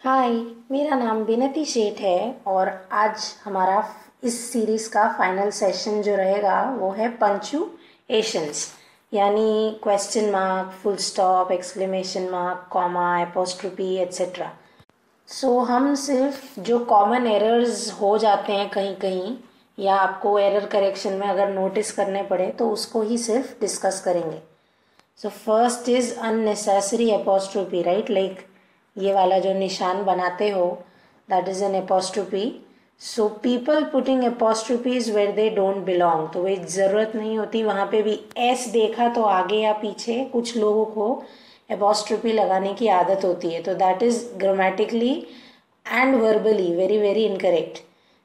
हाय। मेरा नाम विनती शेठ है और आज हमारा इस सीरीज़ का फाइनल सेशन जो रहेगा वो है पंक्चुएशंस, यानी question mark, full stop, exclamation mark, comma, apostrophe etcetera. So हम सिर्फ जो कॉमन एरर्स हो जाते हैं कहीं कहीं या आपको एरर करेक्शन में अगर नोटिस करने पड़े तो उसको ही सिर्फ डिस्कस करेंगे। So first is unnecessary apostrophe, right? Like ये वाला जो निशान बनाते हो, that is an apostrophe. So people putting apostrophes where they don't belong, तो वही ज़रूरत नहीं होती वहाँ पे भी एस देखा तो आगे या पीछे कुछ लोगों को एपोस्ट्रोफी लगाने की आदत होती है, तो that is grammatically and verbally very very incorrect,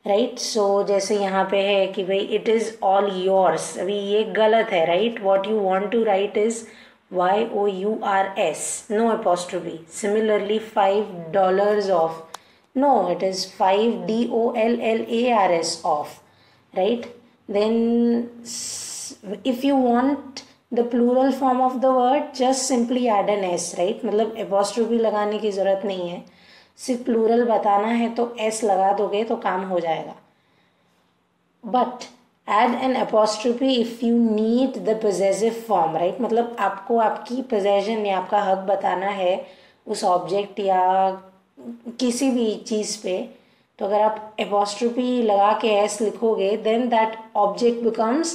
right? So जैसे यहाँ पे है कि भाई इट इज़ ऑल योर्स, अभी ये गलत है, right? What you want to write is YOURS, no apostrophe. Similarly, $5 off. No, it is $5 off, right? Then, if you want the plural form of the word, just simply add an S, right? मतलब apostrophe लगाने की ज़रूरत नहीं है, सिर्फ plural बताना है तो S लगा दोगे तो काम हो जाएगा। But add an apostrophe if you need the possessive form, right? मतलब आपको आपकी possession या आपका हक बताना है उस ऑब्जेक्ट या किसी भी चीज़ पे, तो अगर आप apostrophe लगा के s लिखोगे then that object becomes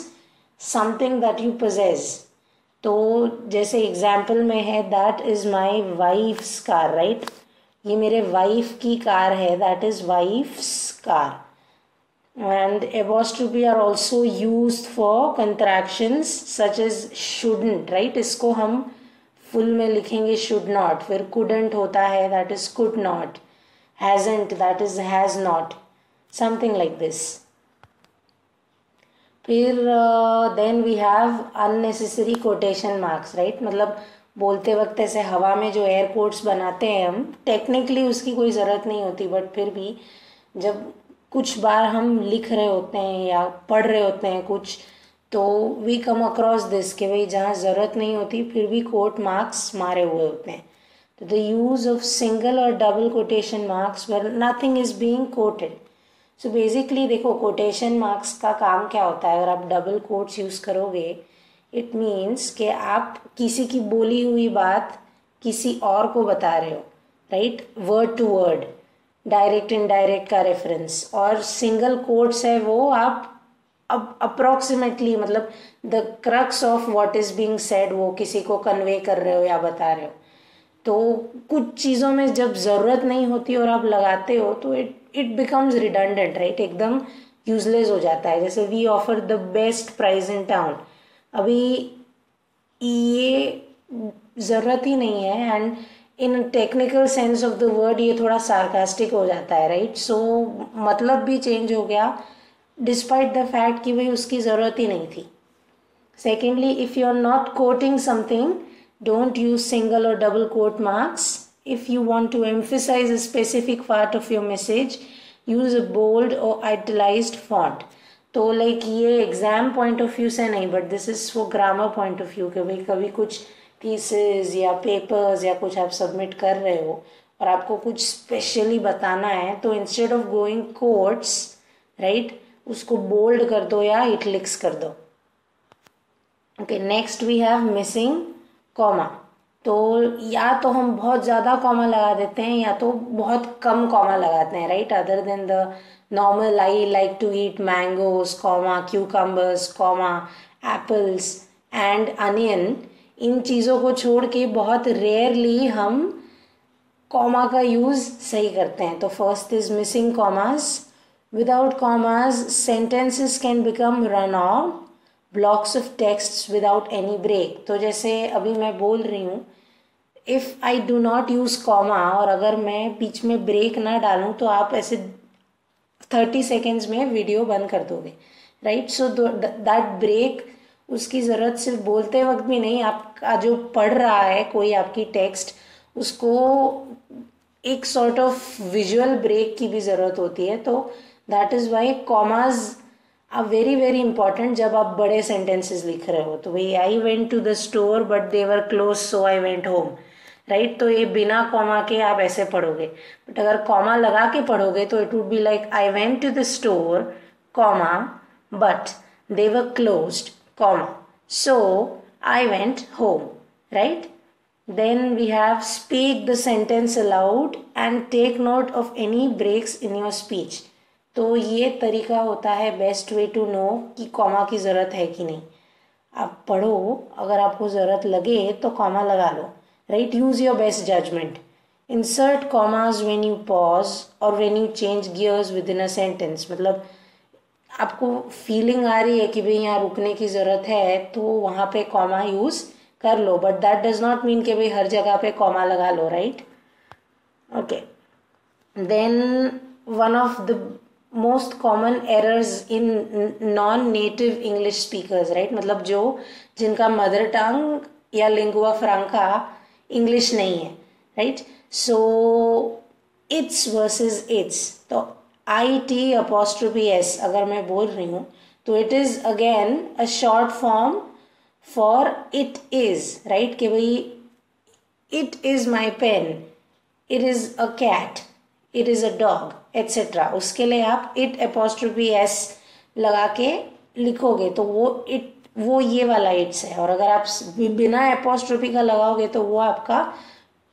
something that you possess। तो जैसे एग्जाम्पल में है that is my wife's car, right? ये मेरे वाइफ की कार है, that is wife's car. And apostrophe are also used for contractions such as shouldn't, right? इसको हम full में लिखेंगे should not, फिर couldn't होता है, that is could not, hasn't, that is has not, something like this। फिर then we have unnecessary quotation marks, right? मतलब बोलते वक्त ऐसे हवा में जो एयर कोट्स बनाते हैं हम, टेक्निकली उसकी कोई ज़रूरत नहीं होती, बट फिर भी जब कुछ बार हम लिख रहे होते हैं या पढ़ रहे होते हैं कुछ, तो वी कम अक्रॉस दिस कि भाई जहाँ ज़रूरत नहीं होती फिर भी कोट मार्क्स मारे हुए होते हैं। तो द यूज़ ऑफ सिंगल और double quotation marks where nothing is being quoted. So basically देखो, कोटेशन मार्क्स का काम क्या होता है? अगर आप डबल कोट्स यूज़ करोगे, इट मीन्स कि आप किसी की बोली हुई बात किसी और को बता रहे हो, right? Word to word, direct indirect का रेफरेंस। और सिंगल कोट्स है वो आप अब अप्रोक्सीमेटली मतलब the crux of what is being said वो किसी को कन्वे कर रहे हो या बता रहे हो। तो कुछ चीज़ों में जब ज़रूरत नहीं होती और आप लगाते हो तो इट बिकम्स रिडंडेंट, राइट? एकदम यूजलेस हो जाता है। जैसे we offer the best price in town, अभी ये ज़रूरत ही नहीं है, and in technical sense of the word ये थोड़ा सार्कास्टिक हो जाता है, राइट? सो मतलब भी चेंज हो गया डिस्पाइट द फैक्ट कि भाई उसकी ज़रूरत ही नहीं थी। Secondly, if you are not quoting something, don't use single और double quote marks. If you want to emphasise a specific part of your message, use a bold और आइटलाइज्ड फॉन्ट। तो लाइक ये एग्जाम पॉइंट ऑफ व्यू से नहीं, but this is for grammar point of view कि भाई कभी कुछ thesis या पेपर्स या कुछ आप सबमिट कर रहे हो और आपको कुछ स्पेशली बताना है, तो instead of going quotes, right, उसको बोल्ड कर दो या इटलिक्स कर दो। Okay, next we have missing comma. तो या तो हम बहुत ज़्यादा कॉमा लगा देते हैं या तो बहुत कम कॉमा लगाते हैं, right? Other than the normal I like to eat mangoes comma, cucumbers comma, apples and onion, इन चीज़ों को छोड़ के बहुत रेयरली हम कॉमा का यूज़ सही करते हैं। तो first is missing commas. Without commas sentences can become run of blocks of text without any break. तो जैसे अभी मैं बोल रही हूँ, if I do not use comma और अगर मैं बीच में ब्रेक ना डालूँ तो आप ऐसे 30 सेकेंड्स में वीडियो बंद कर दोगे, राइट? सो दैट ब्रेक, उसकी ज़रूरत सिर्फ बोलते वक्त भी नहीं, आपका जो पढ़ रहा है कोई आपकी टेक्स्ट, उसको एक सॉर्ट ऑफ विजुअल ब्रेक की भी ज़रूरत होती है। तो that is why commas are very very important जब आप बड़े सेंटेंसेस लिख रहे हो। तो भाई I went to the store but they were close so I went home, right. तो ये बिना कॉमा के आप ऐसे पढ़ोगे, बट अगर कॉमा लगा के पढ़ोगे तो it would be like I went to the store comma but they were closed comma so I went home, right. Then we have speak the sentence aloud and take note of any breaks in your speech. तो ये तरीका होता है best way to know कि comma की ज़रूरत है कि नहीं. आप पढ़ो, अगर आपको ज़रूरत लगे तो कॉमा लगा लो, right. Use your best judgement. Insert commas when you pause और when you change gears within a sentence. मतलब आपको फीलिंग आ रही है कि भाई यहाँ रुकने की ज़रूरत है तो वहाँ पे कॉमा यूज़ कर लो, but that does not mean कि भाई हर जगह पे कॉमा लगा लो, right. Okay. Then one of the most common errors in non native English speakers, right. मतलब जो जिनका मदर टंग या लिंगुआ फ्रांका इंग्लिश नहीं है, right. So it's versus its. तो IT' अगर मैं बोल रही हूँ तो it is again a short form for it is, right. कि भाई it is my pen, it is a cat, it is a dog etcetera. उसके लिए आप IT' लगा के लिखोगे तो वो ये वाला इट्स है. और अगर आप बिना एपोस्ट्रोफी का लगाओगे तो वो आपका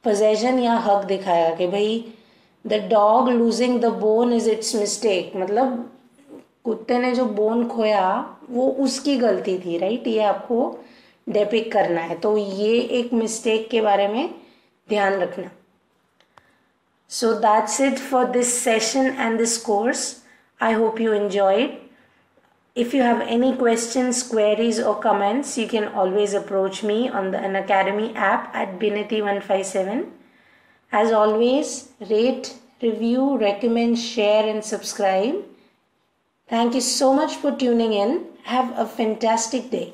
पोजेशन या हक दिखाएगा कि भाई the dog losing the bone is it's mistake. मतलब कुत्ते ने जो बोन खोया वो उसकी गलती थी, राइट. ये आपको डेपिक करना है, तो ये एक मिस्टेक के बारे में ध्यान रखना. So that's it for this session and this course. I hope you enjoyed. If you have any questions, queries or comments, you can always approach me on the Unacademy app at Binati157. As always, rate, review, recommend, share and subscribe. Thank you so much for tuning in. Have a fantastic day.